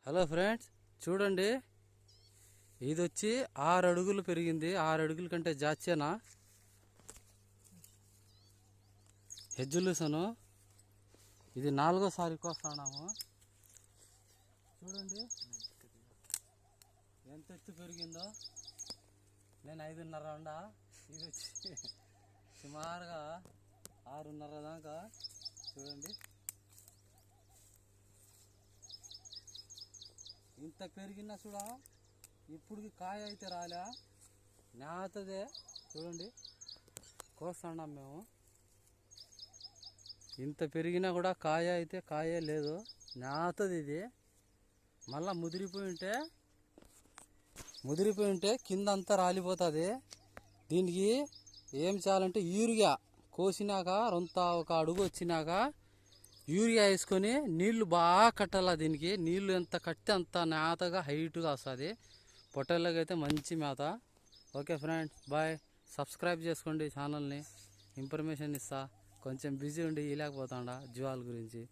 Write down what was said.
Hello friends, చూడండి. ఇది వచ్చి 6 అడుగులు పెరిగింది. 6 అడుగుల కంటే జాచేనా హెజ్జులూసను. ఇది 4గోసారి కోస్తున్నాము. చూడండి ఎంత ఎత్తు పెరిగిందో. నేను 5.5 ఉండా. ఇది వచ్చి సుమారుగా 6.5 దాకా. చూడండి ఇంత పెరిగినా చూడ, ఇప్పుడుకి కాయ అయితే రాలే, నేతదే. చూడండి కోస్తున్నాం మేము. ఇంత పెరిగినా కూడా కాయ అయితే కాయే లేదు, నేతది ఇది. మళ్ళా ముదిరిపోయి ఉంటే కింద అంతా రాలిపోతుంది. దీనికి ఏం చేయాలంటే యూరియా కోసినాక ఒక అడుగు వచ్చినాక యూరియా వేసుకొని నీళ్లు బాగా కట్టాల. దీనికి నీళ్లు ఎంత కట్టి అంత నేతగా హైట్గా వస్తుంది. పొట్టేళ్ళకి అయితే మంచి మేత. Okay friends, bye. సబ్స్క్రైబ్ చేసుకోండి ఛానల్ని. ఇన్ఫర్మేషన్ ఇస్తా. కొంచెం బిజీ ఉండి ఇలాకపోతాడా జీవాల గురించి.